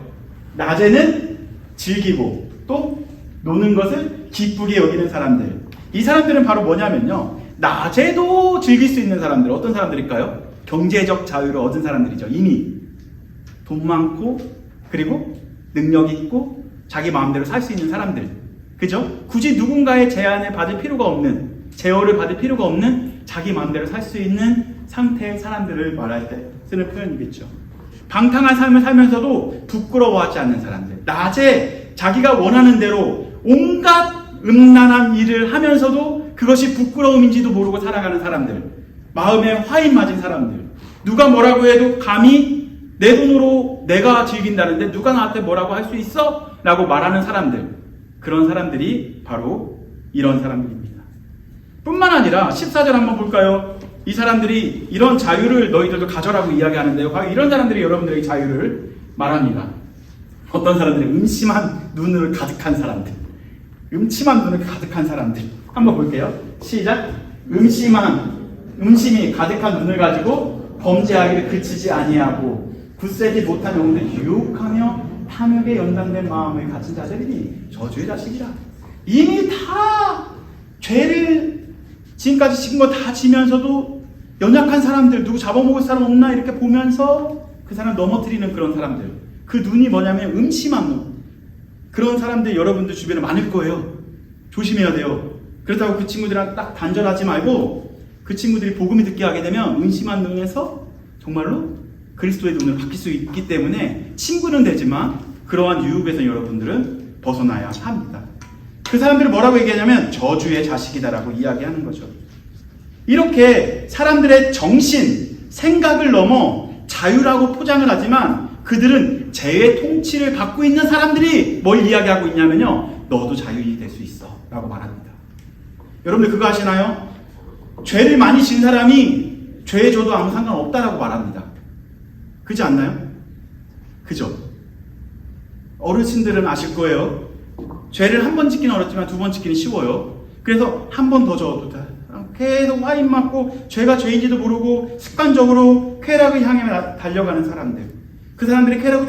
A: 낮에는 즐기고 또 노는 것을 기쁘게 여기는 사람들. 이 사람들은 바로 뭐냐면요, 낮에도 즐길 수 있는 사람들. 어떤 사람들일까요? 경제적 자유를 얻은 사람들이죠. 이미 돈 많고 그리고 능력 있고 자기 마음대로 살 수 있는 사람들. 그죠? 굳이 누군가의 제어를 받을 필요가 없는 자기 마음대로 살 수 있는 상태의 사람들을 말할 때 쓰는 표현이겠죠. 방탕한 삶을 살면서도 부끄러워하지 않는 사람들. 낮에 자기가 원하는 대로 온갖 음란한 일을 하면서도 그것이 부끄러움인지도 모르고 살아가는 사람들. 마음에 화인 맞은 사람들. 누가 뭐라고 해도 감히 내 돈으로 내가 즐긴다는데 누가 나한테 뭐라고 할 수 있어? 라고 말하는 사람들. 그런 사람들이 바로 이런 사람들입니다. 뿐만 아니라 14절 한번 볼까요? 이 사람들이 이런 자유를 너희들도 가져라고 이야기하는데요. 과연 이런 사람들이 여러분들에게 자유를 말합니다. 어떤 사람들이 음침한 눈을 가득한 사람들. 한번 볼게요. 시작. 음심이 가득한 눈을 가지고 범죄하기를 그치지 아니하고 굳세지 못한 영혼들 유혹하며 탐욕에 연장된 마음을 가진 자들이니 저주의 자식이라. 이미 다 죄를 지금까지 지은 거 다 지면서도 연약한 사람들, 누구 잡아먹을 사람 없나 이렇게 보면서 그 사람 넘어뜨리는 그런 사람들. 그 눈이 뭐냐면 음침한 눈. 그런 사람들 여러분들 주변에 많을 거예요. 조심해야 돼요. 그렇다고 그 친구들이랑 딱 단절하지 말고 그 친구들이 복음이 듣게 하게 되면 음침한 눈에서 정말로 그리스도의 눈으로 바뀔 수 있기 때문에 친구는 되지만 그러한 유혹에서 여러분들은 벗어나야 합니다. 그 사람들이 뭐라고 얘기하냐면 저주의 자식이다라고 이야기하는 거죠. 이렇게 사람들의 정신, 생각을 넘어 자유라고 포장을 하지만 그들은 죄의 통치를 받고 있는 사람들이 뭘 이야기하고 있냐면요, 너도 자유인이 될 수 있어 라고 말합니다. 여러분들 그거 아시나요? 죄를 많이 지은 사람이 죄에 져도 아무 상관없다라고 말합니다. 그렇지 않나요? 그죠? 어르신들은 아실 거예요. 죄를 한 번 짓기는 어렵지만 두 번 짓기는 쉬워요. 그래서 한 번 더 져도 돼. 계속 와인 맞고 죄가 죄인지도 모르고 습관적으로 쾌락을 향해 달려가는 사람들. 그 사람들이 쾌락을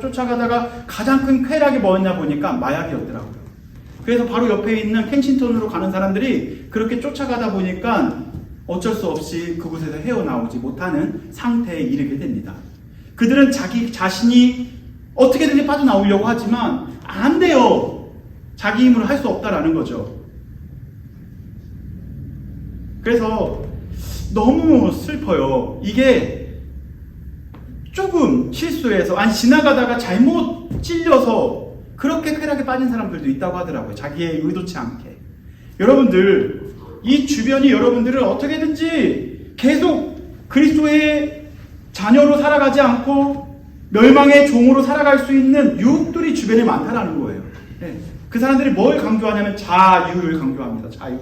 A: 쫓아가다가 가장 큰 쾌락이 뭐였냐 보니까 마약이었더라고요. 그래서 바로 옆에 있는 켄싱턴으로 가는 사람들이 그렇게 쫓아가다 보니까 어쩔 수 없이 그곳에서 헤어나오지 못하는 상태에 이르게 됩니다. 그들은 자기 자신이 어떻게든지 빠져나오려고 하지만 안 돼요. 자기 힘으로 할 수 없다라는 거죠. 그래서 너무 슬퍼요. 이게 조금 실수해서 지나가다가 잘못 찔려서 그렇게 쾌락에 빠진 사람들도 있다고 하더라고요. 자기의 의도치 않게. 여러분들, 이 주변이 여러분들을 어떻게든지 계속 그리스도의 자녀로 살아가지 않고 멸망의 종으로 살아갈 수 있는 유혹들이 주변에 많다라는 거예요. 네. 그 사람들이 뭘 강조하냐면 자유를 강조합니다. 자유.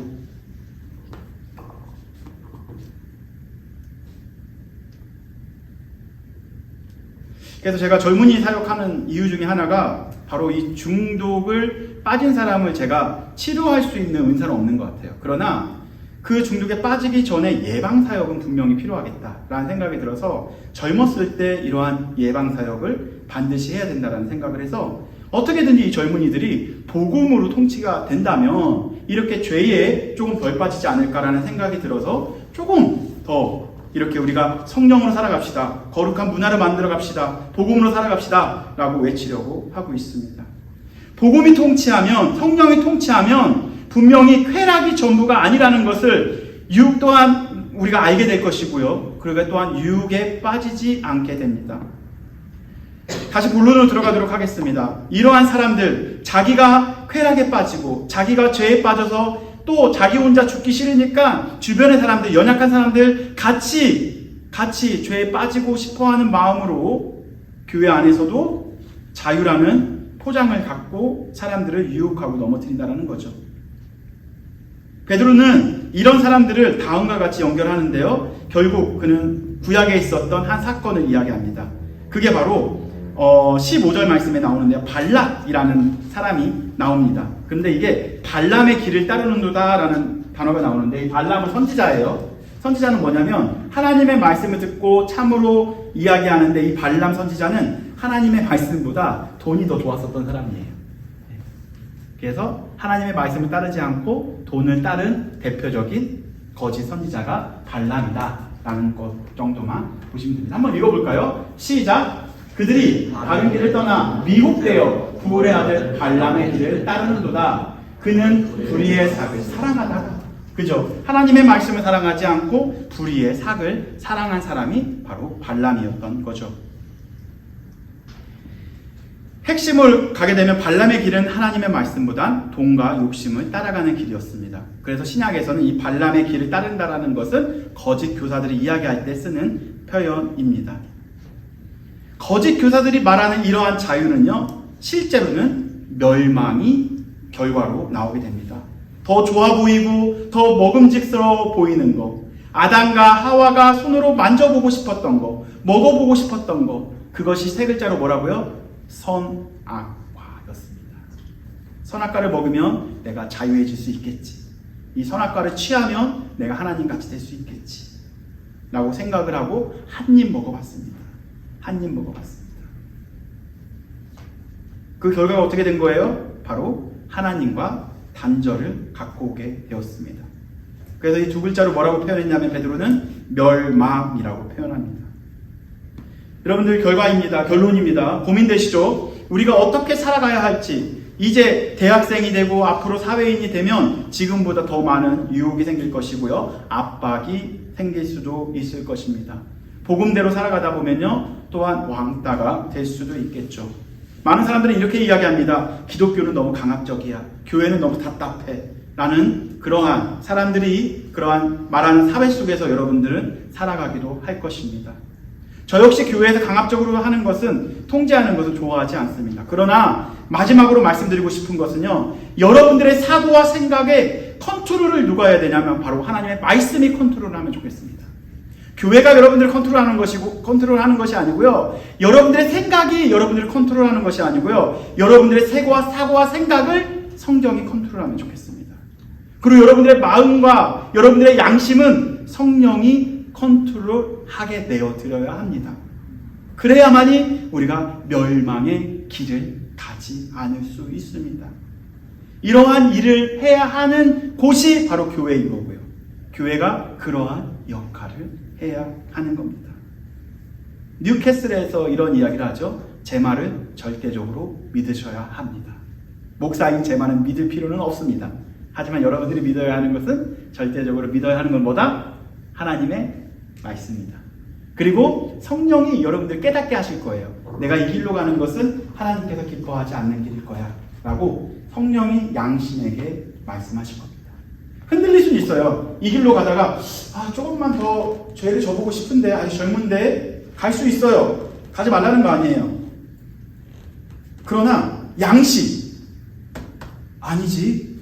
A: 그래서 제가 젊은이 사역하는 이유 중에 하나가 바로 이 중독을 빠진 사람을 제가 치료할 수 있는 은사는 없는 것 같아요. 그러나 그 중독에 빠지기 전에 예방사역은 분명히 필요하겠다라는 생각이 들어서 젊었을 때 이러한 예방사역을 반드시 해야 된다는 생각을 해서 어떻게든지 이 젊은이들이 복음으로 통치가 된다면 이렇게 죄에 조금 덜 빠지지 않을까라는 생각이 들어서 조금 더 이렇게 우리가 성령으로 살아갑시다. 거룩한 문화를 만들어 갑시다. 복음으로 살아갑시다. 라고 외치려고 하고 있습니다. 복음이 통치하면, 성령이 통치하면 분명히 쾌락이 전부가 아니라는 것을 유혹 또한 우리가 알게 될 것이고요. 그리고 또한 유혹에 빠지지 않게 됩니다. 다시 본론으로 들어가도록 하겠습니다. 이러한 사람들, 자기가 쾌락에 빠지고 자기가 죄에 빠져서 또 자기 혼자 죽기 싫으니까 주변의 사람들, 연약한 사람들 같이 죄에 빠지고 싶어하는 마음으로 교회 안에서도 자유라는 포장을 갖고 사람들을 유혹하고 넘어뜨린다는 거죠. 베드로는 이런 사람들을 다음과 같이 연결하는데요. 결국 그는 구약에 있었던 한 사건을 이야기합니다. 그게 바로 15절 말씀에 나오는데요. 발락이라는 사람이 나옵니다. 그런데 이게 발람의 길을 따르는도다 라는 단어가 나오는데, 이 발람은 선지자예요. 선지자는 뭐냐면 하나님의 말씀을 듣고 참으로 이야기하는데, 이 발람 선지자는 하나님의 말씀보다 돈이 더 좋았었던 사람이에요. 그래서 하나님의 말씀을 따르지 않고 돈을 따른 대표적인 거짓 선지자가 발람이다 라는 것 정도만 보시면 됩니다. 한번 읽어볼까요? 시작! 그들이 다른 길을 떠나 미혹되어 부올의 아들 발람의 길을 따르는도다. 그는 불의의 삭을 사랑하다가, 그죠? 하나님의 말씀을 사랑하지 않고 불의의 삭을 사랑한 사람이 바로 발람이었던 거죠. 핵심을 가게 되면 발람의 길은 하나님의 말씀보단 돈과 욕심을 따라가는 길이었습니다. 그래서 신약에서는 이 발람의 길을 따른다라는 것은 거짓 교사들이 이야기할 때 쓰는 표현입니다. 거짓 교사들이 말하는 이러한 자유는요, 실제로는 멸망이 결과로 나오게 됩니다. 더 좋아 보이고 더 먹음직스러워 보이는 거, 아담과 하와가 손으로 만져보고 싶었던 거, 먹어보고 싶었던 거, 그것이 세 글자로 뭐라고요? 선악과였습니다. 선악과를 먹으면 내가 자유해질 수 있겠지. 이 선악과를 취하면 내가 하나님같이 될 수 있겠지. 라고 생각을 하고 한 입 먹어봤습니다. 한 입 먹어봤습니다. 그 결과가 어떻게 된 거예요? 바로 하나님과 단절을 갖고 오게 되었습니다. 그래서 이 두 글자로 뭐라고 표현했냐면 베드로는 멸망이라고 표현합니다. 여러분들 결과입니다. 결론입니다. 고민되시죠? 우리가 어떻게 살아가야 할지, 이제 대학생이 되고 앞으로 사회인이 되면 지금보다 더 많은 유혹이 생길 것이고요. 압박이 생길 수도 있을 것입니다. 복음대로 살아가다 보면요, 또한 왕따가 될 수도 있겠죠. 많은 사람들은 이렇게 이야기합니다. 기독교는 너무 강압적이야. 교회는 너무 답답해. 라는 그러한 사람들이 그러한 말하는 사회 속에서 여러분들은 살아가기도 할 것입니다. 저 역시 교회에서 강압적으로 하는 것은, 통제하는 것을 좋아하지 않습니다. 그러나 마지막으로 말씀드리고 싶은 것은요, 여러분들의 사고와 생각에 컨트롤을 누가 해야 되냐면 바로 하나님의 말씀이 컨트롤을 하면 좋겠습니다. 교회가 여러분들을 컨트롤하는 것이 아니고요, 여러분들의 생각이 여러분들을 컨트롤하는 것이 아니고요, 여러분들의 사고와 생각을 성경이 컨트롤하면 좋겠습니다. 그리고 여러분들의 마음과 여러분들의 양심은 성령이 컨트롤하게 내어드려야 합니다. 그래야만이 우리가 멸망의 길을 가지 않을 수 있습니다. 이러한 일을 해야 하는 곳이 바로 교회인 거고요. 교회가 그러한 역할을 해야 하는 겁니다. 뉴캐슬에서 이런 이야기를 하죠. 제 말을 절대적으로 믿으셔야 합니다. 목사인 제 말은 믿을 필요는 없습니다. 하지만 여러분들이 믿어야 하는 것은, 절대적으로 믿어야 하는 건 뭐다? 하나님의 말씀입니다. 그리고 성령이 여러분들 깨닫게 하실 거예요. 내가 이 길로 가는 것은 하나님께서 기뻐하지 않는 길일 거야 라고 성령이 양심에게 말씀하실 겁니다. 흔들릴 수는 있어요. 이 길로 가다가 조금만 더 죄를 져보고 싶은데, 아직 젊은데 갈 수 있어요. 가지 말라는 거 아니에요. 그러나 양심, 아니지,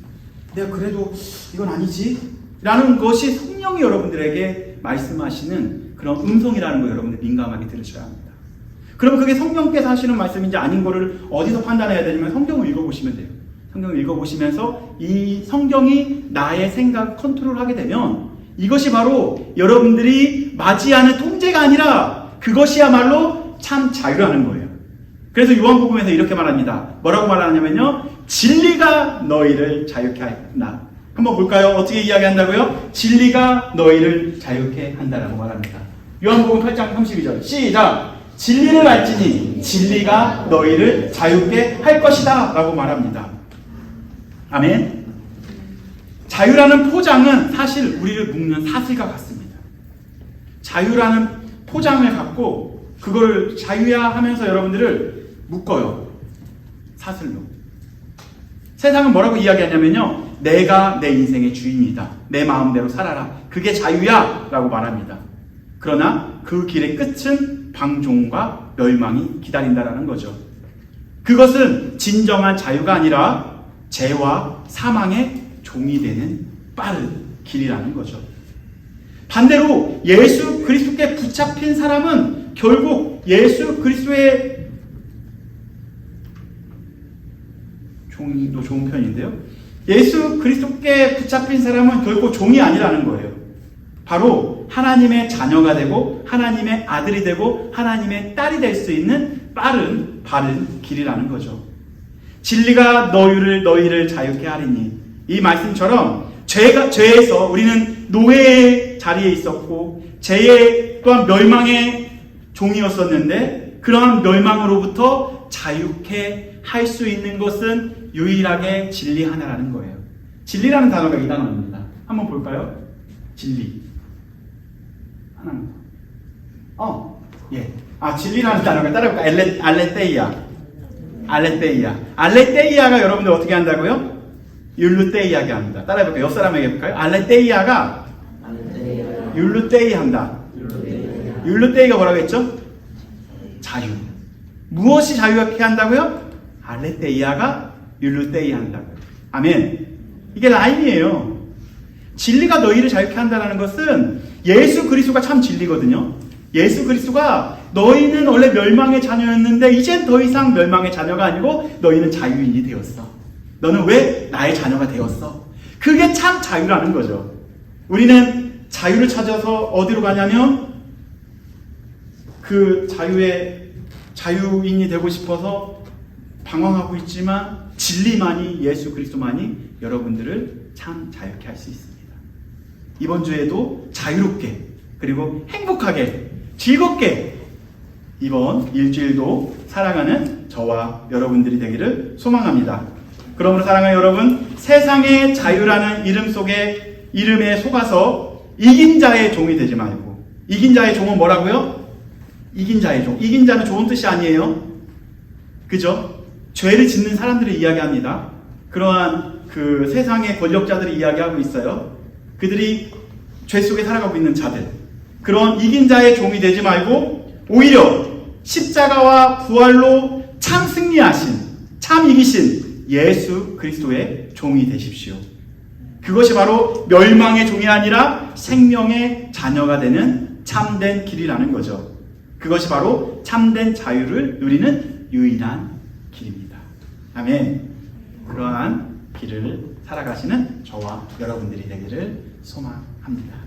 A: 내가 그래도 이건 아니지 라는 것이 성령이 여러분들에게 말씀하시는 그런 음성이라는 거 여러분들 민감하게 들으셔야 합니다. 그럼 그게 성령께서 하시는 말씀인지 아닌 거를 어디서 판단해야 되냐면 성경을 읽어보시면 돼요. 성경을 읽어보시면서 이 성경이 나의 생각 컨트롤하게 되면 이것이 바로 여러분들이 맞이하는 통제가 아니라 그것이야말로 참 자유라는 거예요. 그래서 요한복음에서 이렇게 말합니다. 뭐라고 말하냐면요, 진리가 너희를 자유케 하였나. 한번 볼까요? 어떻게 이야기한다고요? 진리가 너희를 자유케 한다라고 말합니다. 요한복음 8장 32절 시작! 진리를 알지니 진리가 너희를 자유케 할 것이다 라고 말합니다. 아멘. 자유라는 포장은 사실 우리를 묶는 사슬과 같습니다. 자유라는 포장을 갖고 그거를 자유야 하면서 여러분들을 묶어요. 사슬로. 세상은 뭐라고 이야기하냐면요, 내가 내 인생의 주인이다, 내 마음대로 살아라, 그게 자유야 라고 말합니다. 그러나 그 길의 끝은 방종과 멸망이 기다린다라는 거죠. 그것은 진정한 자유가 아니라 죄와 사망의 종이 되는 빠른 길이라는 거죠. 반대로 예수 그리스도께 붙잡힌 사람은 결국 예수 그리스도의 종도 좋은 편인데요, 예수 그리스도께 붙잡힌 사람은 결코 종이 아니라는 거예요. 바로 하나님의 자녀가 되고 하나님의 아들이 되고 하나님의 딸이 될 수 있는 바른 길이라는 거죠. 진리가 너희를 자유케 하리니, 이 말씀처럼 죄에서 우리는 노예의 자리에 있었고 죄의 또한 멸망의 종이었었는데, 그러한 멸망으로부터 자유케 할 수 있는 것은 유일하게 진리 하나라는 거예요. 진리라는 단어가 이 단어입니다. 한번 볼까요? 진리 하나입니다. 진리라는 단어가 따라볼까? 알레테이아가 여러분들 어떻게 한다고요? 율루테이하게 합니다. 따라해볼까요? 옆 사람에게 해볼까요? 알레테이아가 율루테이 한다. 율루테이가 뭐라고 했죠? 자유. 무엇이 자유케 한다고요? 알레테이아가 율루테이 한다고요. 아멘. 이게 라임이에요. 진리가 너희를 자유케 한다는 것은 예수 그리스도가 참 진리거든요. 예수 그리스도가 너희는 원래 멸망의 자녀였는데 이젠 더 이상 멸망의 자녀가 아니고 너희는 자유인이 되었어. 너는 왜 나의 자녀가 되었어? 그게 참 자유라는 거죠. 우리는 자유를 찾아서 어디로 가냐면 그 자유인이 되고 싶어서 방황하고 있지만 진리만이, 예수 그리스도만이 여러분들을 참 자유케 할 수 있습니다. 이번 주에도 자유롭게 그리고 행복하게 즐겁게 이번 일주일도 살아가는 저와 여러분들이 되기를 소망합니다. 그러므로 사랑하는 여러분, 세상의 자유라는 이름에 속아서 이긴 자의 종이 되지 말고, 이긴 자의 종은 뭐라고요? 이긴 자의 종. 이긴 자는 좋은 뜻이 아니에요. 그죠? 죄를 짓는 사람들을 이야기합니다. 그러한 그 세상의 권력자들이 이야기하고 있어요. 그들이 죄 속에 살아가고 있는 자들. 그런 이긴 자의 종이 되지 말고 오히려 십자가와 부활로 참 승리하신, 참 이기신 예수 그리스도의 종이 되십시오. 그것이 바로 멸망의 종이 아니라 생명의 자녀가 되는 참된 길이라는 거죠. 그것이 바로 참된 자유를 누리는 유일한 길입니다. 아멘. 그러한 길을 살아가시는 저와 여러분들이 되기를 소망합니다.